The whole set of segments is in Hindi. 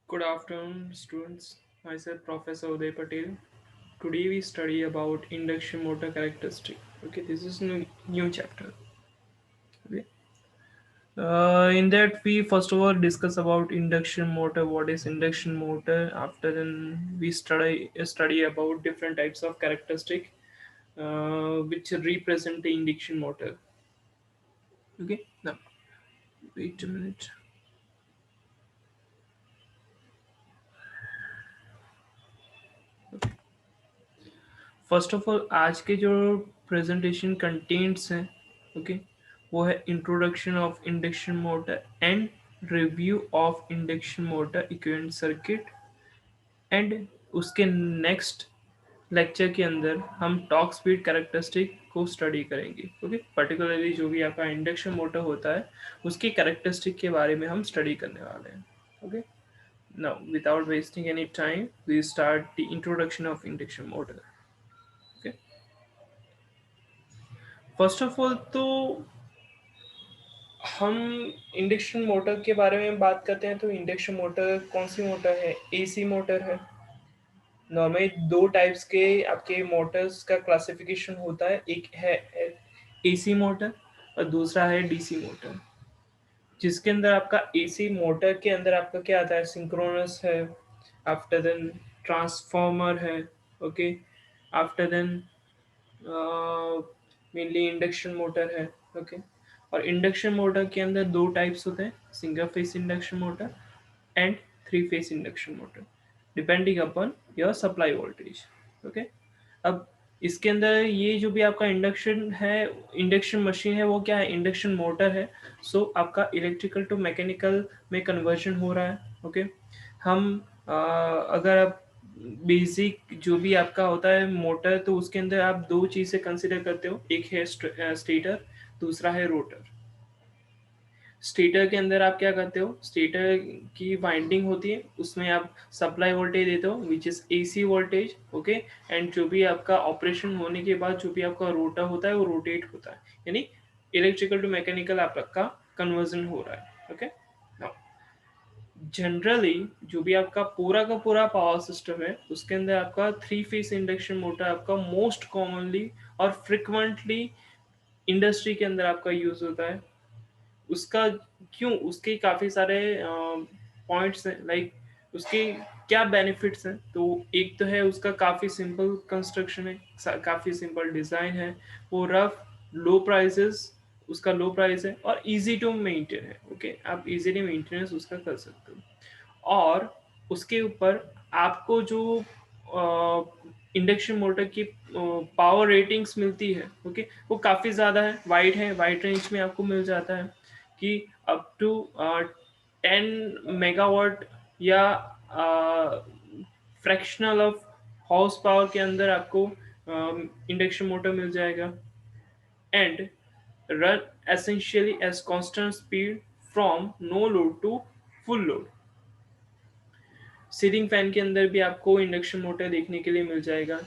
Good afternoon, students. Myself, Professor Uday Patel. Today we study about induction motor characteristic. Okay, this is new chapter. Okay. In that we first of all discuss about induction motor. What is induction motor? After then we study about different types of characteristic which represent the induction motor. Okay. Now wait a minute. First of all आज के जो प्रेजेंटेशन कंटेंट्स हैं ओके वो है introduction of induction motor and review of induction motor equivalent circuit and उसके नेक्स्ट लेक्चर के अंदर हम टॉर्क स्पीड कैरेक्टरिस्टिक को स्टडी करेंगे ओके पर्टिकुलरली जो भी आपका इंडक्शन मोटर होता है उसकी कैरेक्टरिस्टिक के बारे में हम स्टडी करने वाले हैं okay now without wasting any time we start the introduction of induction motor okay first of all तो हम इंडक्शन मोटर के बारे में बात करते हैं तो इंडक्शन मोटर कौन सी मोटर है एसी मोटर है नॉर्मली दो टाइप्स के आपके मोटर्स का क्लासिफिकेशन होता है एक है एसी मोटर और दूसरा है डीसी मोटर जिसके अंदर आपका एसी मोटर के अंदर आपका क्या आता है सिंक्रोनस है आफ्टर देन ट्रांसफॉर्मर है okay after then mainly induction motor है ओके और इंडक्शन मोटर के अंदर दो टाइप्स होते हैं single phase induction motor and three phase induction motor depending upon your supply voltage okay अब इसके अंदर ये जो भी आपका इंडक्शन है इंडक्शन मशीन है वो क्या है इंडक्शन मोटर है सो आपका इलेक्ट्रिकल टू मैकेनिकल में कन्वर्जन हो रहा है ओके हम अगर आप बेसिक जो भी आपका होता है मोटर तो उसके अंदर आप दो चीज़ें कंसिडर करते हो एक है स्टेटर दूसरा है रोटर स्टेटर के अंदर आप क्या करते हो स्टेटर की वाइंडिंग होती है उसमें आप सप्लाई वोल्टेज देते हो which is AC voltage okay and जो भी आपका ऑपरेशन होने के बाद जो भी आपका रोटर होता है वो रोटेट होता है यानी इलेक्ट्रिकल टू मैकेनिकल आपका कन्वर्जन हो रहा है ओके नाउ जनरली जो भी आपका पूरा का पूरा पावर सिस्टम है उसके अंदर आपका थ्री फेस इंडक्शन मोटर आपका मोस्ट कॉमनली और फ्रिक्वेंटली इंडस्ट्री के अंदर आपका यूज होता है उसका क्यों उसके काफ़ी सारे पॉइंट्स हैं लाइक उसके क्या बेनिफिट्स हैं तो एक तो है उसका काफ़ी सिंपल कंस्ट्रक्शन है काफ़ी सिंपल डिज़ाइन है वो रफ लो प्राइसेस उसका लो प्राइस है और इजी टू मेंटेन है ओके आप इजीली मेंटेनेंस उसका कर सकते हो और उसके ऊपर आपको जो इंडक्शन मोटर की पावर रेटिंग्स मिलती है ओके वो काफ़ी ज़्यादा है वाइड रेंज में आपको मिल जाता है कि अप टू 10 मेगावाट या फ्रैक्शनल ऑफ हॉर्स पावर के अंदर आपको इंडक्शन मोटर मिल जाएगा and run essentially as constant speed from no load to full load ceiling fan के अंदर भी आपको इंडक्शन मोटर देखने के लिए मिल जाएगा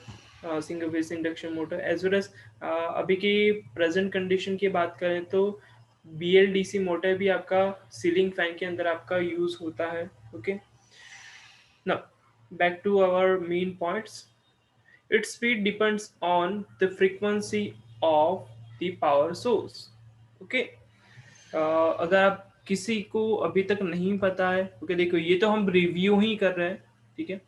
single phase induction motor as well as अभी की प्रेजेंट कंडीशन की बात करें तो BLDC मोटर भी आपका सीलिंग फैन के अंदर आपका यूज होता है okay now back to our main points its speed depends on the frequency of the power source okay अगर आप किसी को अभी तक नहीं पता है ओके देखो ये तो हम रिव्यू ही कर रहे हैं ठीक है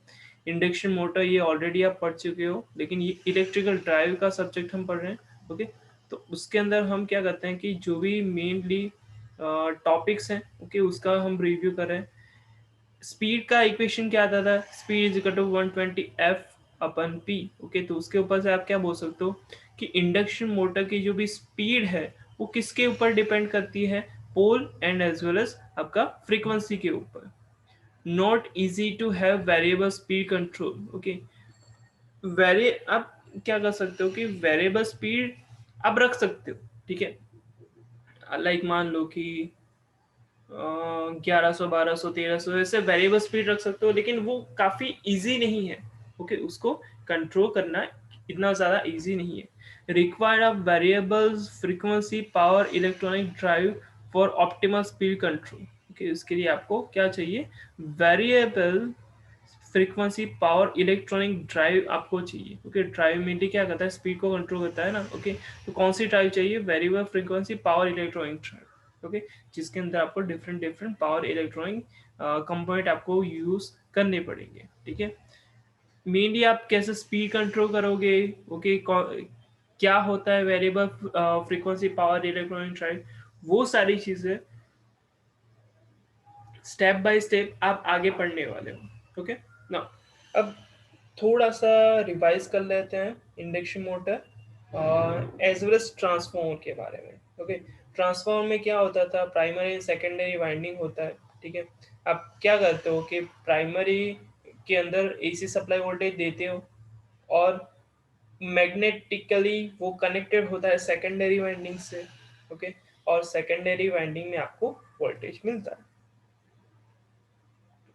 इंडक्शन मोटर ये ऑलरेडी आप पढ़ चुके हो लेकिन ये इलेक्ट्रिकल ड्राइव का सब्जेक्ट हम पढ़ रहे हैं ओके तो उसके अंदर हम क्या करते हैं कि जो भी मेनली टॉपिक्स हैं ओके उसका हम रिव्यू कर रहे हैं स्पीड का इक्वेशन क्या आता था speed is equal to 120 F/P okay तो उसके ऊपर से आप क्या बोल सकते हो कि इंडक्शन मोटर की जो भी स्पीड है वो किसके ऊपर डिपेंड करती है pole and as well as आपका फ्रीक्वेंसी के ऊपर not easy to have variable speed control okay very आप क्या कर सकते हो कि वेरिएबल स्पीड आप रख सकते हो ठीक है लाइक मान लो कि 1100 1200 1300 ऐसे वेरिएबल स्पीड रख सकते हो लेकिन वो काफ़ी इजी नहीं है ओके उसको कंट्रोल करना इतना ज़्यादा इजी नहीं है required of variables frequency power electronic drive for optimal speed control okay, उसके लिए आपको क्या चाहिए, variable frequency power electronic drive आपको चाहिए। ओके, ड्राइव मेनली क्या करता है, स्पीड को कंट्रोल करता है ना। ओके, तो कौन सी ड्राइव चाहिए, variable frequency power electronic drive. Okay, जिसके अंदर आपको different different power electronic component आपको यूज करने पड़ेंगे। ठीक है, मेनली आप कैसे स्पीड कंट्रोल करोगे। ओके, क्या होता है variable frequency power electronic drive, वो सारी चीजें स्टेप बाय स्टेप आप आगे पढ़ने वाले हो। ओके, ना अब थोड़ा सा रिवाइज कर लेते हैं इंडक्शन मोटर और एज वेल एज ट्रांसफॉर्मर के बारे में। ओके, ट्रांसफॉर्मर में क्या होता था, प्राइमरी एंड सेकेंडरी वाइंडिंग होता है। ठीक है, आप क्या करते हो कि प्राइमरी के अंदर एसी सप्लाई वोल्टेज देते हो और मैग्नेटिकली वो कनेक्टेड होता है सेकेंडरी वाइंडिंग से। ओके, और सेकेंडरी वाइंडिंग में आपको वोल्टेज मिलता है।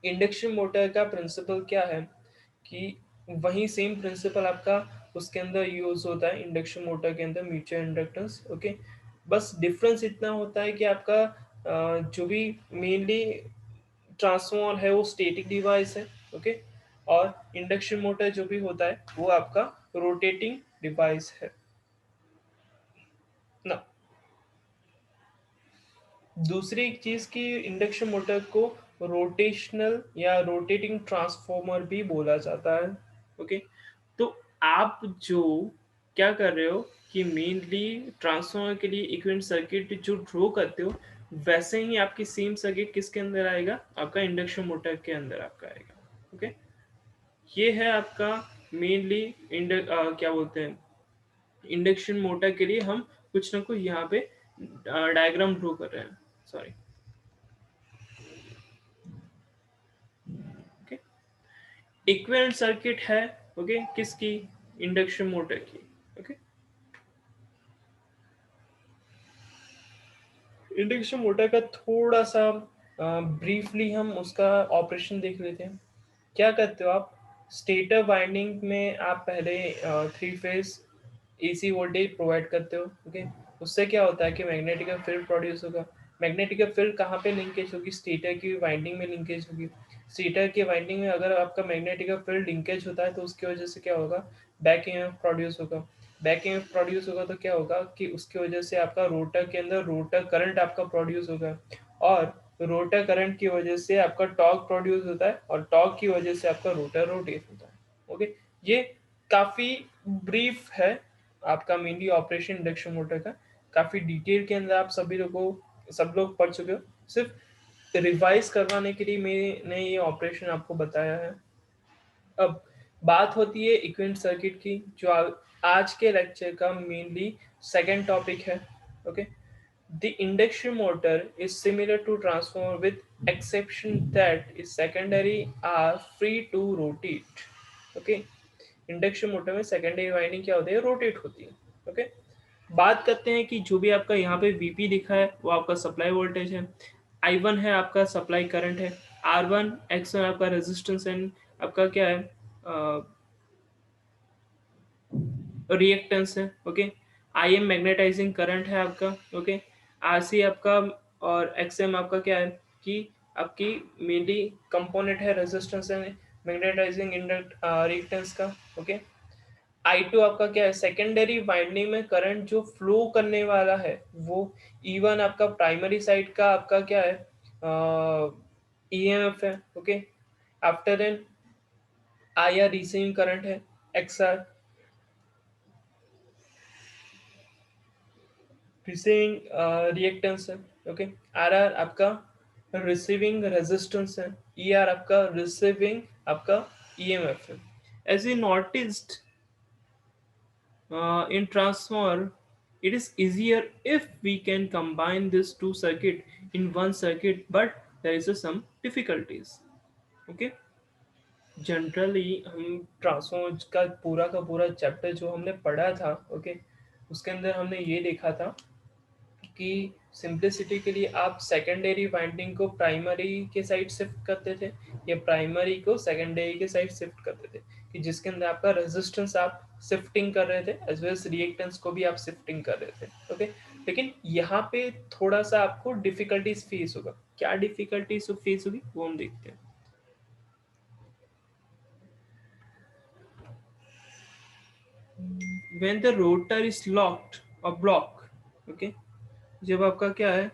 इंडक्शन मोटर का प्रिंसिपल क्या है कि वही सेम प्रिंसिपल आपका उसके अंदर यूज होता है इंडक्शन मोटर के अंदर, म्यूचुअल इंडक्टेंस। ओके, बस डिफरेंस इतना होता है कि आपका जो भी मेनली ट्रांसफॉर्मर है वो स्टैटिक डिवाइस है। ओके, और इंडक्शन मोटर जो भी होता है वो आपका रोटेटिंग डिवाइस है ना। दूसरी एक चीज की इंडक्शन मोटर को रोटेशनल या रोटेटिंग ट्रांसफॉर्मर भी बोला जाता है। ओके, तो आप जो क्या कर रहे हो कि मेनली ट्रांसफॉर्मर के लिए इक्विवेलेंट सर्किट जो ड्रॉ करते हो, वैसे ही आपकी सेम सर्किट किसके अंदर आएगा, आपका इंडक्शन मोटर के अंदर आपका आएगा। ओके, ये है आपका मेनली क्या बोलते हैं, इंडक्शन मोटर के लिए हम कुछ ना कुछ यहाँ पे डायग्राम ड्रॉ कर रहे हैं। सॉरी। ओके, इक्विवेलेंट सर्किट है। ओके, किसकी, इंडक्शन मोटर की। ओके, इंडक्शन मोटर का थोड़ा सा ब्रीफली हम उसका ऑपरेशन देख लेते हैं। क्या करते हो आप, स्टेटर वाइंडिंग में आप पहले three phase AC voltage provide करते हो। ओके, उससे क्या होता है कि मैग्नेटिक फील्ड प्रोड्यूस होगा। मैग्नेटिक फील्ड कहाँ पे लिंकेज होगी, स्टेटर की वाइंडिंग में लिंकेज होगी। स्टेटर की वाइंडिंग में अगर आपका मैग्नेटिक फील्ड लिंकेज होता है तो उसकी वजह से क्या होगा, बैक ईएमएफ प्रोड्यूस होगा। बैक ईएमएफ प्रोड्यूस होगा तो क्या होगा कि उसकी वजह से आपका रोटर के अंदर रोटर करंट आपका प्रोड्यूस होगा, और रोटर करंट की वजह से आपका टॉर्क प्रोड्यूस होता है, और टॉर्क की वजह से आपका रोटर रोटेट होता है। ओके, ये काफी ब्रीफ है आपका मेनली ऑपरेशन इंडक्शन मोटर का। काफी डिटेल के अंदर आप सभी लोगों सब लोग पढ़ चुके हो, सिर्फ रिवाइज करवाने के लिए मैंने ये ऑपरेशन आपको बताया है। अब बात होती है इक्विवेलेंट सर्किट की, जो आज के लेक्चर का मेनली सेकंड टॉपिक है। Okay, the induction motor is similar to transformer with exception that its secondary are free to rotate. Okay, induction motor में सेकेंडरी वाइंडिंग क्या होती है, रोटेट होती है। ओके, बात करते हैं कि जो भी आपका यहाँ पे वीपी दिखा है वो आपका सप्लाई वोल्टेज है, I1 है आपका सप्लाई करंट है, R1 X1 आपका रेजिस्टेंस एंड आपका क्या है, रिएक्टेंस है। Okay, I M magnetising current है आपका। ओके, आर सी आपका और एक्स एम आपका क्या है कि आपकी मेनली कंपोनेंट है resistance and magnetising induct reactance का। ओके, आई टू आपका क्या है, सेकेंडरी वाइंडिंग में करंट जो फ्लो करने वाला है वो E1 आपका प्राइमरी साइड का आपका क्या है, ईएमएफ है। Okay, after then I R receiving current है, एक्स आर रिसीविंग रिएक्टेंस है। ओके, आर आर आपका रिसीविंग रेजिस्टेंस है, ई आर आपका रिसीविंग आपका ईएमएफ है। As we noticed in transformer, it is easier if we can combine these two circuit in one circuit, but there is some difficulties. Okay, generally हम ट्रांसफॉर्मर का पूरा चैप्टर जो हमने पढ़ा था, ओके, उसके अंदर हमने ये देखा था कि सिंप्लिसिटी के लिए आप सेकेंडरी वाइंडिंग को प्राइमरी के साइड शिफ्ट करते थे या प्राइमरी को सेकेंडरी के साइड शिफ्ट करते थे, कि जिसके अंदर आपका रेजिस्टेंस आप शिफ्टिंग कर रहे थे एज वेल एज रिएक्टेंस को भी आप शिफ्टिंग कर रहे थे। ओके, लेकिन यहाँ पे थोड़ा सा आपको डिफिकल्टीज फेस होगा। क्या डिफिकल्टीज फेस होगी वो हम देखते हैं। When the rotor is locked or block, okay, जब आपका क्या है,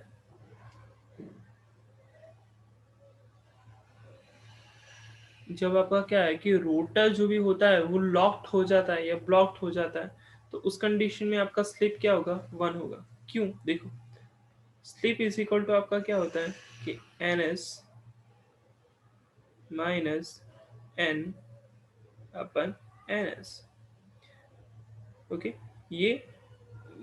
जब आपका क्या है कि रोटर जो भी होता है वो लॉक्ड हो जाता है या ब्लॉक्ड हो जाता है, तो उस कंडीशन में आपका स्लिप क्या होगा, 1 होगा। क्यों, देखो, स्लिप इज इक्वल टू आपका क्या होता है कि एन एस माइनस एन अपन एन एस। ओके, ये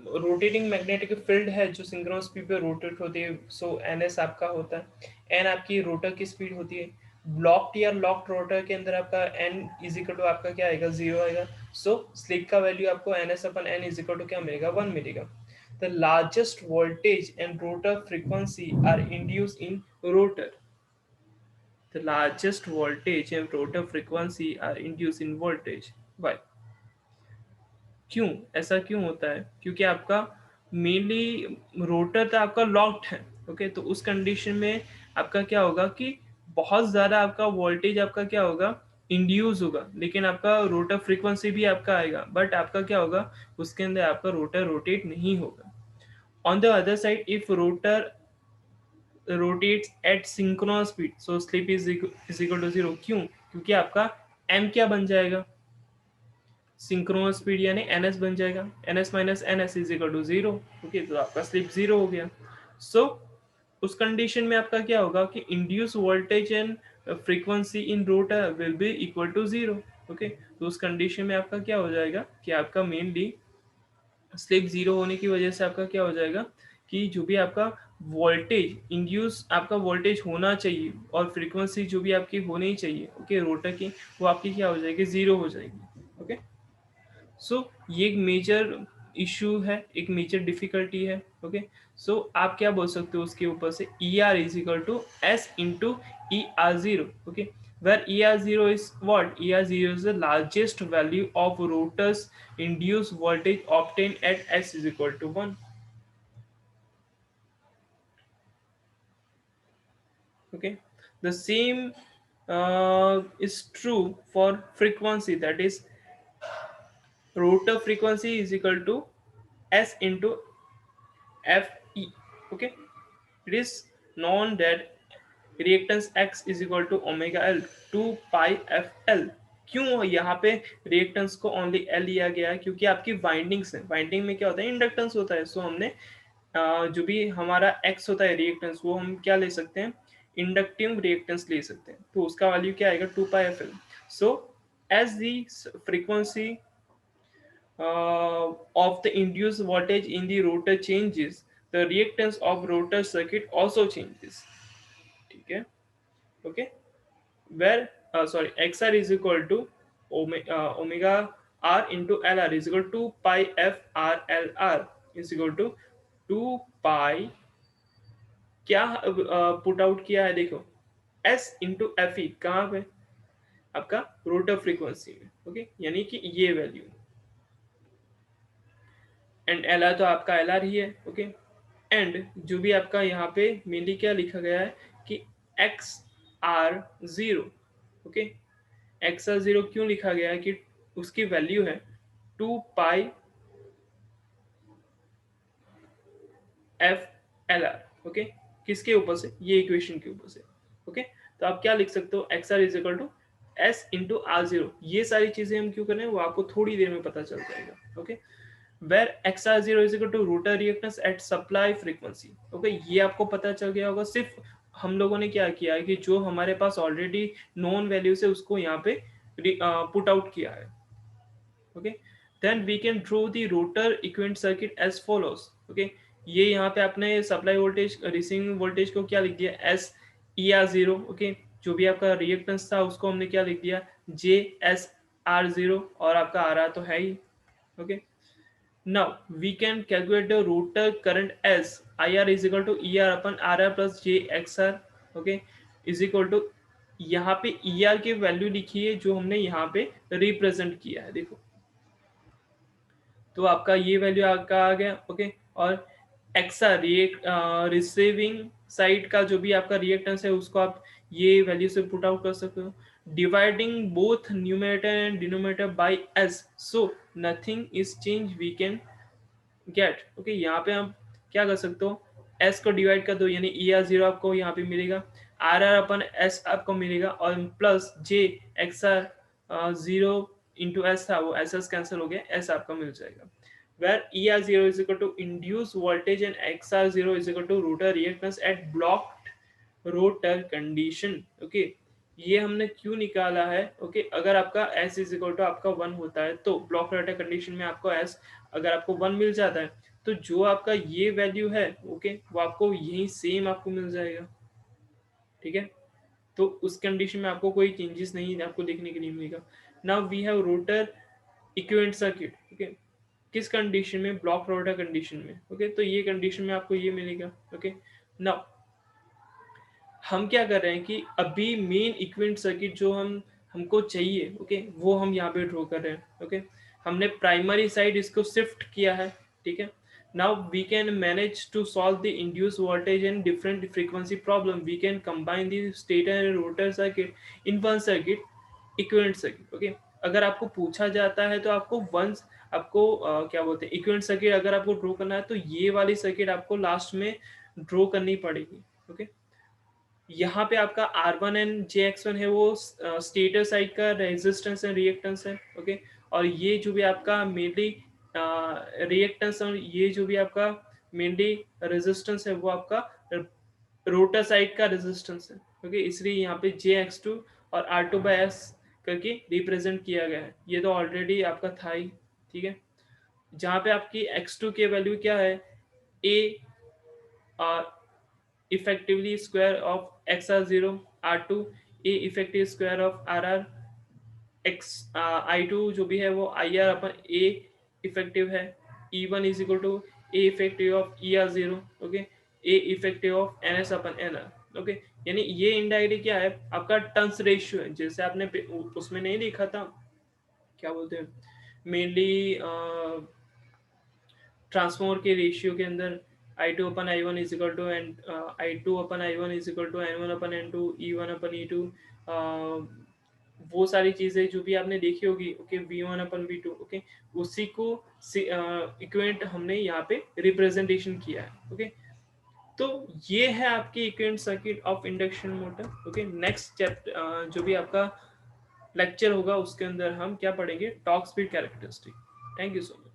रोटेटिंग मैग्नेटिक फील्ड है जो सिंक्रोनस स्पीड पे रोटेट होती है, सो एन एस आपका होता है। एन आपकी रोटर की स्पीड होती है। ब्लॉक्ड या लॉक्ड रोटर के अंदर आपका एन इज इक्वल टू आपका क्या आएगा, 0 आएगा। सो स्लिप का वैल्यू आपको N S upon N is equal to क्या मिलेगा, 1 मिलेगा। The largest voltage and rotor frequency are induce in rotor. The largest voltage and rotor frequency are induced in voltage. Why? क्यों, ऐसा क्यों होता है? क्योंकि आपका मेनली रोटर तो आपका लॉक्ड है। ओके, तो उस कंडीशन में आपका क्या होगा कि बहुत ज़्यादा आपका वोल्टेज आपका क्या होगा, इंड्यूस होगा, लेकिन आपका रोटर फ्रीक्वेंसी भी आपका आएगा, बट आपका क्या होगा, उसके अंदर आपका रोटर रोटेट नहीं होगा। On the other side, if rotor rotates at synchronous speed, so slip is equal to 0। क्यों? क्योंकि आपका एम क्या बन जाएगा, सिंक्रोनस स्पीड यानी एन एस बन जाएगा, N S minus N S is equal to 0। Okay, तो आपका स्लिप 0 हो गया। सो उस कंडीशन में आपका क्या होगा कि induce voltage and frequency in rotor will be equal to 0। Okay, तो उस कंडीशन में आपका क्या हो जाएगा कि आपका मेनली स्लिप 0 होने की वजह से आपका क्या हो जाएगा कि जो भी आपका वोल्टेज इंड्यूस आपका वोल्टेज होना चाहिए और फ्रीक्वेंसी जो भी आपकी होनी चाहिए, ओके, रोटर की, वो आपकी क्या हो जाएगी, 0 हो जाएगी। ओके, सो ये एक मेजर इशू है, एक मेजर डिफिकल्टी है। ओके, सो आप क्या बोल सकते हो उसके ऊपर से, E R is equal to S into E R zero. Okay, where ER0 is what? ER0 is the largest value of rotor's induced voltage obtained at S is equal to 1. Okay, the same is true for frequency, that is rotor frequency is equal to S into Fe. Okay, it is known that reactance X is equal to omega L 2 pi FL। क्यों यहाँ पे रिएक्टेंस को ओनली एल लिया गया है? क्योंकि आपकी वाइंडिंग्स है, वाइंडिंग में क्या होता है, इंडक्टेंस होता है। सो हमने जो भी हमारा एक्स होता है रिएक्टेंस, वो हम क्या ले सकते हैं, इंडक्टिव रिएक्टेंस ले सकते हैं। तो उसका वैल्यू क्या आएगा, 2 pi F L. So as the frequency of the induced voltage in the rotor changes, the reactance of rotor circuit also changes। ठीक है, okay, where sorry, xr is equal to omega r into lr is equal to pi f r l r is equal to 2 pi, क्या पुट आउट किया है, देखो, s इंटू एफ ई कहाँ पे, आपका रोटर फ्रीक्वेंसी में। ओके, यानी कि ये वैल्यू, एंड एल आर तो आपका एल आर ही है। ओके, एंड जो भी आपका यहाँ पे मेनली क्या लिखा गया है कि X R zero. Okay, X R zero क्यों लिखा गया है कि उसकी वैल्यू है 2 pi F L R. Okay, किसके ऊपर से, ये इक्वेशन के ऊपर से। ओके, तो आप क्या लिख सकते हो, X R is equal to S into R zero. ये सारी चीजें हम क्यों कर रहे हैं वो आपको थोड़ी देर में पता चल जाएगा। Okay, where XR0 is equal to rotor reactance at supply frequency। Okay, ये आपको पता चल गया होगा। सिर्फ हम लोगों ने क्या किया है कि जो हमारे पास ऑलरेडी नॉन वैल्यूज है उसको यहाँ पे पुट आउट किया है। Okay, then we can draw the rotor equivalent circuit as follows. Okay, ये यहाँ पे आपने सप्लाई वोल्टेज रिसीविंग वोल्टेज को क्या लिख दिया, S E R zero. Okay, जो भी आपका रिएक्टेंस था उसको हमने क्या लिख दिया, जे एस आर जीरो, और आपका आर आर तो है ही। Okay, now we can calculate the rotor current as IR is equal to ER upon RR plus JXR। okay, is equal to, यहाँ पे ER की वैल्यू लिखी है जो हमने यहाँ पे रिप्रेजेंट किया है, देखो, तो आपका ये वैल्यू आपका आ गया। ओके, और एक्सा रिसीविंग साइड का जो भी आपका रिएक्टेंस है उसको आप ये वैल्यू से पुट आउट कर सकते हो। Dividing both numerator and denominator by S, so nothing is change, we can get. Okay, यहाँ पे हम क्या कर सकते हो, एस को डिवाइड कर दो, यानी ई आर जीरो आपको यहाँ पे मिलेगा, आर आर अपन एस आपको मिलेगा, और plus J X R zero into S था, वो एस एस कैंसिल हो गया, एस आपका मिल जाएगा। where ER0 is equal to induced voltage and XR0 is equal to rotor reactance at blocked rotor condition। Okay, ये हमने क्यों निकाला है? ओके, अगर आपका S इज इक्वल टू आपका 1 होता है तो ब्लॉक रोटर कंडीशन में आपको S अगर आपको 1 मिल जाता है तो जो आपका ये वैल्यू है, ओके, वो आपको यही सेम आपको मिल जाएगा। ठीक है, तो उस कंडीशन में आपको कोई चेंजेस नहीं आपको देखने के लिए मिलेगा। Now we have rotor equivalent circuit. Okay, किस कंडीशन में? ब्लॉक रोटर कंडीशन में। ओके, तो ये कंडीशन में आपको ये मिलेगा। ओके, नाउ हम क्या कर रहे हैं कि अभी मेन इक्विवेलेंट सर्किट जो हमको चाहिए, ओके, वो हम यहाँ पे ड्रॉ कर रहे हैं। ओके, हमने प्राइमरी साइड इसको शिफ्ट किया है। ठीक है, now we can manage to solve the induced voltage and different frequency problem, we can combine the stator and rotor circuit in one circuit equivalent circuit। okay, अगर आपको पूछा जाता है तो आपको वंस आपको क्या बोलते हैं, इक्विवेलेंट सर्किट अगर आपको ड्रॉ करना है तो ये वाली सर्किट आपको लास्ट में ड्रॉ करनी पड़ेगी। ओके, यहाँ पे आपका R1 एंड JX1 है, वो स्टेटर साइड का रेजिस्टेंस एंड रिएक्टेंस है। ओके, और ये जो भी आपका मेनली रिएक्टेंस और ये जो भी आपका मेनली रेजिस्टेंस है वो आपका रोटर साइड का रेजिस्टेंस है। ओके, इसलिए यहाँ पे JX2 और R2/S करके रिप्रेजेंट किया गया है। ये तो ऑलरेडी आपका था ही। ठीक है, जहाँ पे आपकी X2 की वैल्यू क्या है, A effectively square of XR0, R2 A effective square of RR, X I2 जो भी है वो IR अपन A इफेक्टिव है, E1 is equal to A effective of ER0। Okay, A effective of NS upon NR। Okay, यानी ये इनडायरेक्टली क्या है, आपका टर्न्स रेशियो है, जैसे आपने उसमें नहीं लिखा था, क्या बोलते हैं, मेनली ट्रांसफॉर्मर के रेशियो के अंदर I2/I1 is equal to and I2/I1 is equal to N1/N2 E1/E2, वो सारी चीजें जो भी आपने देखी होगी। Okay, V1/V2। ओके, उसी को इक्विवेलेंट हमने यहाँ पे रिप्रेजेंटेशन किया है। ओके, तो ये है आपकी equivalent circuit of induction motor. Okay, next chapter जो भी आपका लेक्चर होगा उसके अंदर हम क्या पढ़ेंगे, torque speed characteristic. Thank you so much.